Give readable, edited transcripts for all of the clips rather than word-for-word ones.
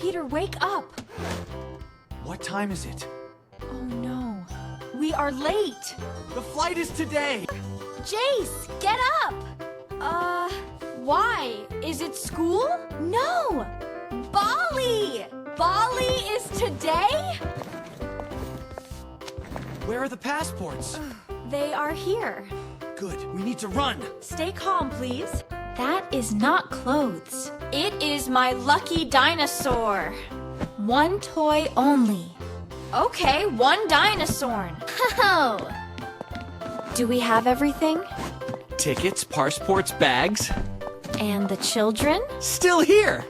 Peter, wake up! What time is it? Oh no, we are late! The flight is today! Jace, get up! Why? Is it school? No! Bali! Bali is today? Where are the passports? They are here. Good, we need to run! Stay calm, please. That is not clothes. It is my lucky dinosaur. One toy only. Okay, one dinosaur. Oh! Do we have everything? Tickets, passports, bags. And the children? Still here!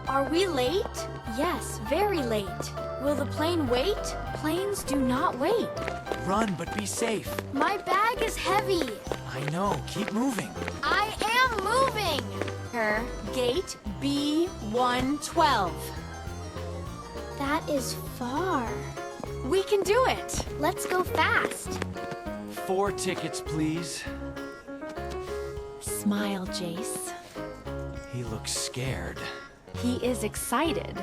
Are we late? Yes, very late. Will the plane wait? Planes do not wait. Run, but be safe. My bag is heavy. I know, keep moving. I am moving. Gate B112. That is far. We can do it. Let's go fast. 4 tickets, please. Smile, Jace. He looks scared. He is excited.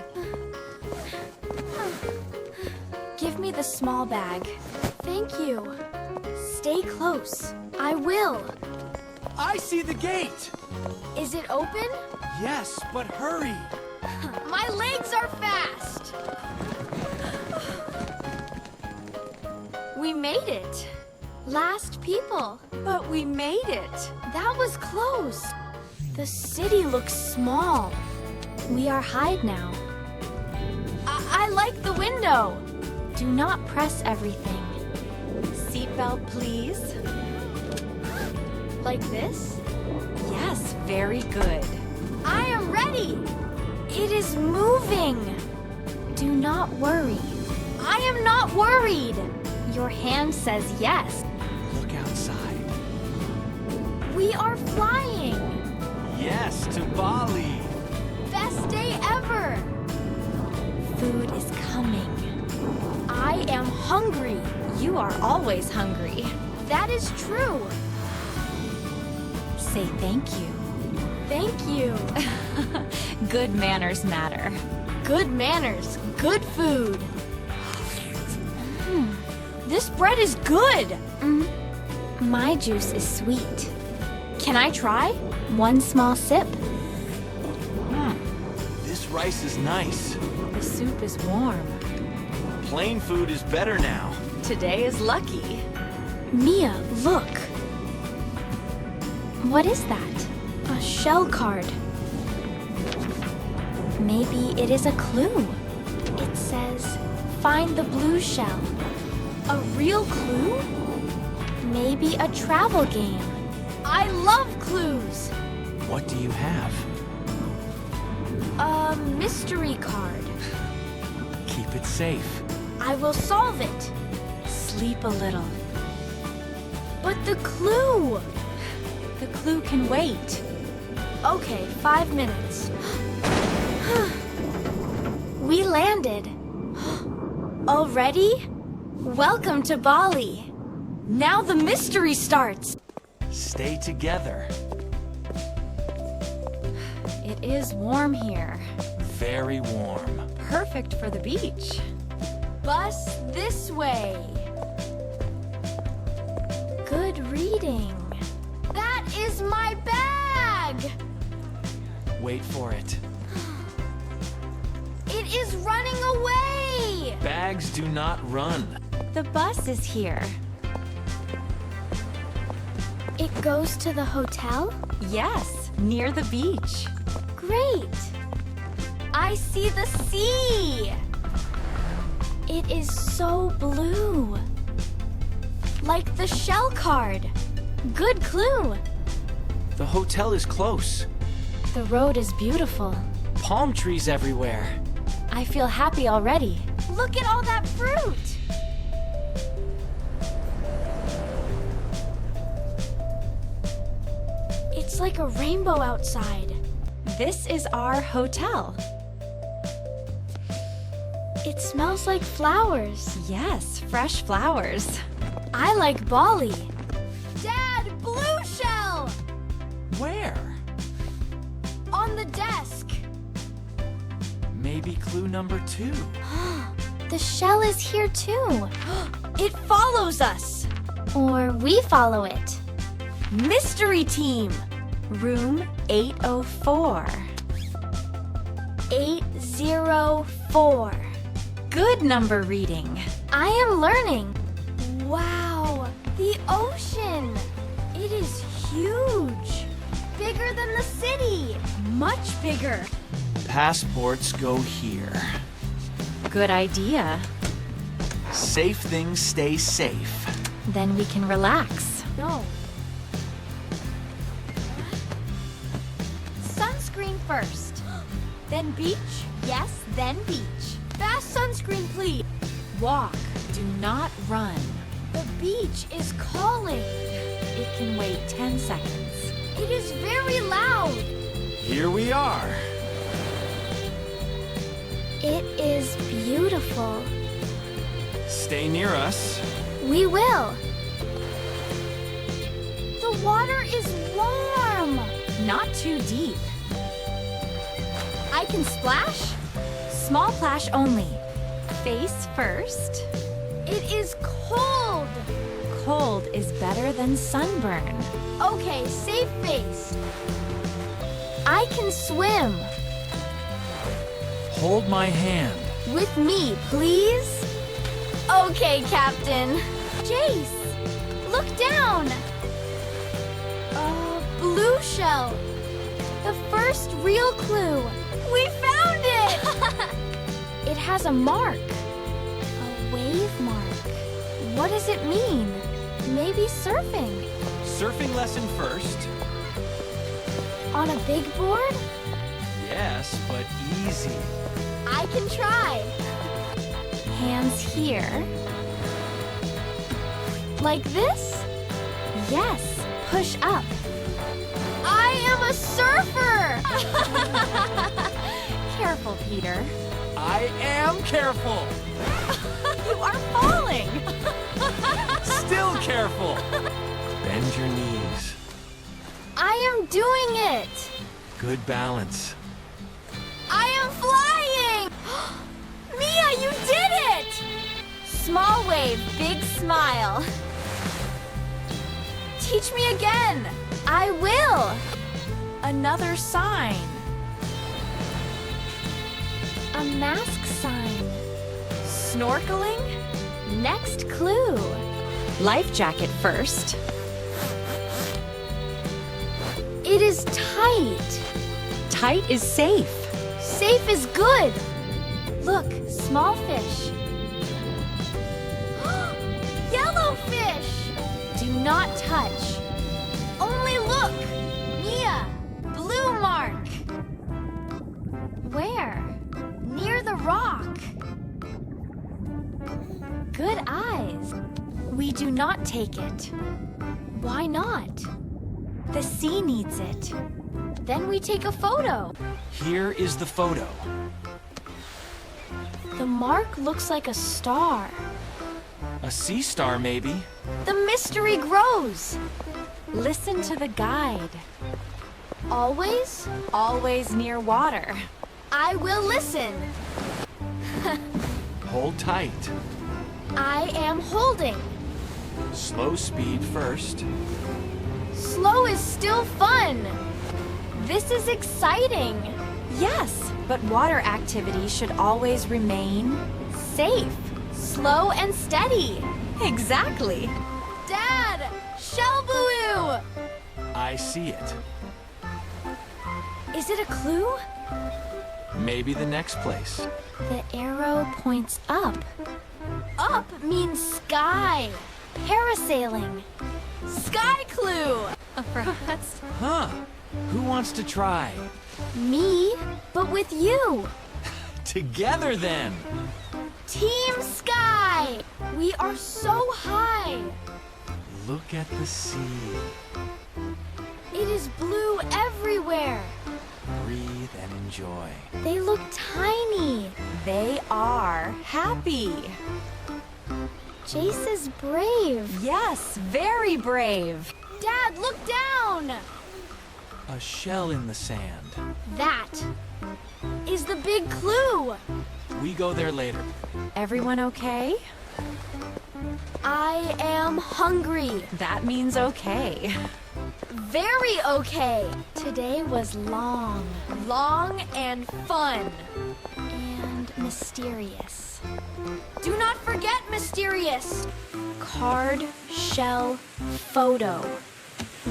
Give me the small bag. Thank you. Stay close. I will. I see the gate! Is it open? Yes, but hurry! My legs are fast. We made it. Last people. But we made it. That was close. The city looks small. We are hide now. I like the window. Do not press everything. Seatbelt, please. Like this? Yes, very good. I am ready. It is moving. Do not worry. I am not worried. Your hand says yes. Look outside. We are flying. Yes, to Bali! Best day ever. Food is coming. I am hungry. You are always hungry. That is true. Say thank you. Thank you. Good manners matter. Good manners, good food. This bread is good. My juice is sweet. Can I try? One small sip. This rice is nice. The soup is warm. Plain food is better now. Today is lucky. Mia, look. What is that? A shell card. Maybe it is a clue. It says, find the blue shell. A real clue? Maybe a travel game. I love clues. What do you have? A mystery card. Keep it safe. I will solve it. Sleep a little. But the clue! The clue can wait. Okay, 5 minutes. We landed. Already? Welcome to Bali. Now the mystery starts. Stay together. It is warm here. Very warm. Perfect for the beach. Bus this way. Good reading. That is my bag! Wait for it. It is running away! Bags do not run. The bus is here. It goes to the hotel? Yes, near the beach. Great! I see the sea! It is so blue. Like the shell card. Good clue. The hotel is close. The road is beautiful. Palm trees everywhere. I feel happy already. Look at all that fruit! It's like a rainbow outside. This is our hotel. It smells like flowers. Yes, fresh flowers. I like Bali. Dad, blue shell! Where? On the desk. Maybe clue number 2. The shell is here too. It follows us. Or we follow it. Mystery team. Room 804. 804. Good number reading. I am learning. Wow, the ocean. It is huge. Bigger than the city. Much bigger. Passports go here. Good idea. Safe things stay safe. Then we can relax. No. Sunscreen first. Then beach. Yes, then beach. Fast sunscreen, please. Walk. Do not run. The beach is calling. It can wait 10 seconds. It is very loud. Here we are. It is beautiful. Stay near us. We will. The water is warm. Not too deep. I can splash? Small splash only. Face first. It is cold. Cold is better than sunburn. Okay, safe face. I can swim. Hold my hand. With me, please? Okay, Captain. Jace, look down. A blue shell. The first real clue. We found it! It has a mark. A wave mark. What does it mean? Maybe surfing. Surfing lesson first. On a big board? Yes, but easy. I can try. Hands here. Like this? Yes, push up. I am a surfer! Careful, Peter. I am careful. You are falling. Still careful. Bend your knees. I am doing it! Good balance. I am flying! Mia, you did it! Small wave, big smile. Teach me again. I will. Another sign. A mask sign. Snorkeling? Next clue. Life jacket first. It is tight. Tight is safe. Safe is good. Look, small fish. Yellowfish. Do not touch. Only look. Mia, blue mark. Where? Near the rock. Good eyes. We do not take it. Why not? The sea needs it. Then we take a photo. Here is the photo. The mark looks like a star. A sea star, maybe. The mystery grows. Listen to the guide. Always? Always near water. I will listen. Hold tight. I am holding. Slow speed first. Slow is still fun. This is exciting. Yes, but water activity should always remain Safe. Slow and steady. Exactly. Dad, shell buoy. I see it. Is it a clue? Maybe the next place. The arrow points up. Up means sky. Parasailing. Sky clue. Perhaps. Huh. Who wants to try? Me, but with you. Together then. Team Sky. We are so high. Look at the sea. It is blue everywhere. Breathe and enjoy. They look tiny. They are happy. Jace is brave. Yes, very brave. Dad, look down. A shell in the sand. That is the big clue? We go there later. Everyone okay? I am hungry. That means okay. Very okay. Today was long. Long and fun. And mysterious. Do not forget mysterious. Card, shell, photo.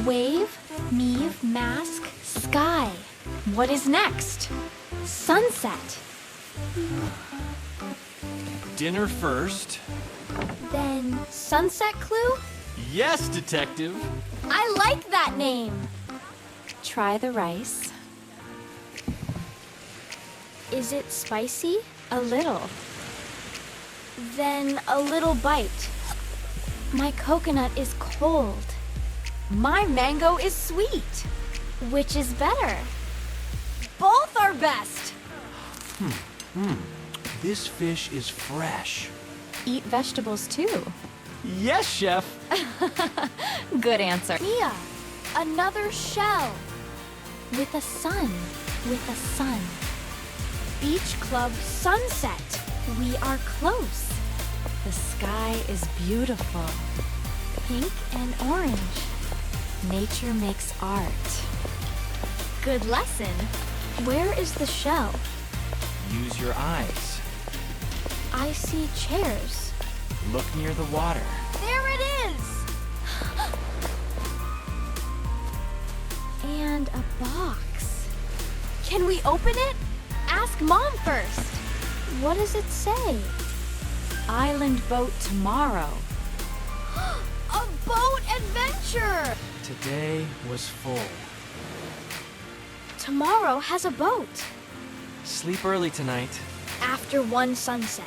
Wave, Meave, mask, sky. What is next? Sunset. Dinner first. Then sunset clue? Yes, detective. I like that name. Try the rice. Is it spicy? A little. Then a little bite. My coconut is cold. My mango is sweet. Which is better? Both are best. This fish is fresh. Eat vegetables too. Yes, chef. Good answer. Mia, another shell. With a sun. With a sun. Beach club sunset. We are close. The sky is beautiful. Pink and orange. Nature makes art. Good lesson. Where is the shell? Use your eyes. I see chairs. Look near the water. There it is! And a box. Can we open it? Ask Mom first. What does it say? Island boat tomorrow. A boat adventure! Today was full. Tomorrow has a boat. Sleep early tonight. After one sunset.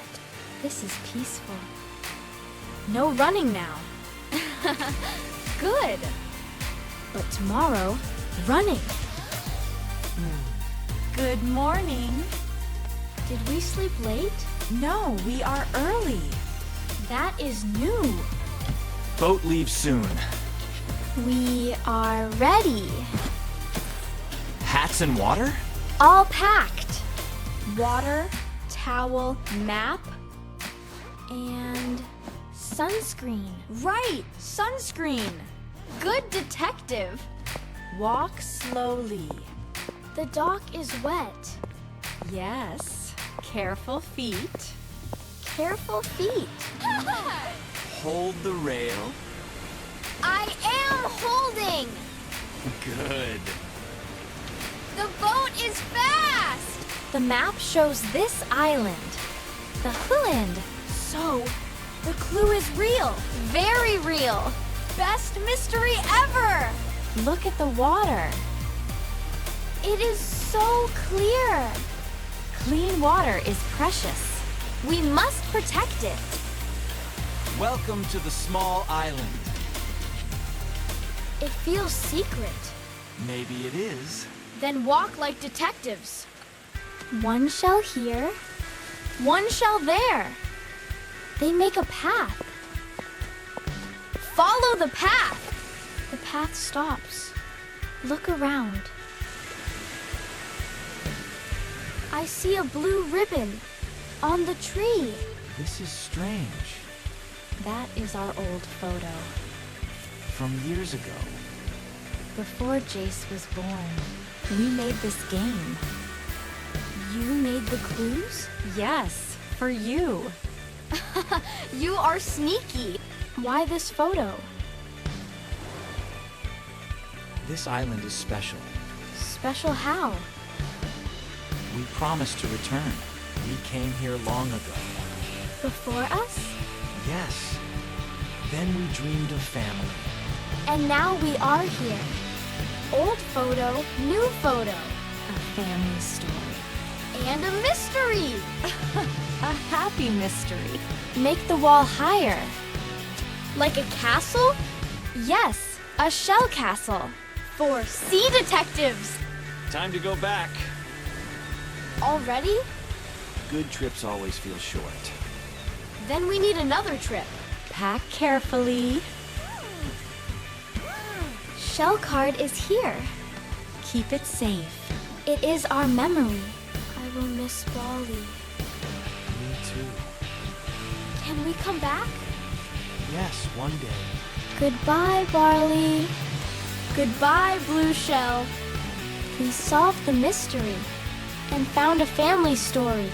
This is peaceful. No running now. Good. But tomorrow, running. Good morning. Did we sleep late? No, we are early. That is new. Boat leaves soon. We are ready. Hats and water? All packed. Water, towel, map, and sunscreen. Right, sunscreen. Good detective. Walk slowly. The dock is wet. Yes, careful feet. Careful feet. Hold the rail. I am holding. Good. The boat is fast. The map shows this island. The Hooland. So, the clue is real. Very real. Best mystery ever. Look at the water. It is so clear. Clean water is precious. We must protect it. Welcome to the small island. It feels secret. Maybe it is. Then walk like detectives. One shell here, one shell there. They make a path. Follow the path. The path stops. Look around. I see a blue ribbon on the tree. This is strange. That is our old photo. From years ago. Before Jace was born, we made this game. You made the clues? Yes, for you. You are sneaky. Why this photo? This island is special. Special how? We promised to return. We came here long ago. Before us? Yes. Then we dreamed of family. And now we are here. Old photo, new photo. A family story. And a mystery. A happy mystery. Make the wall higher. Like a castle? Yes, a shell castle. For sea detectives. Time to go back. Already? Good trips always feel short. Then we need another trip. Pack carefully. Shell card is here. Keep it safe. It is our memory. I I will miss Bali. Me too. Can we come back? Yes, one day. Goodbye, Barley. Goodbye, Blue Shell. We solved the mystery and found a family story.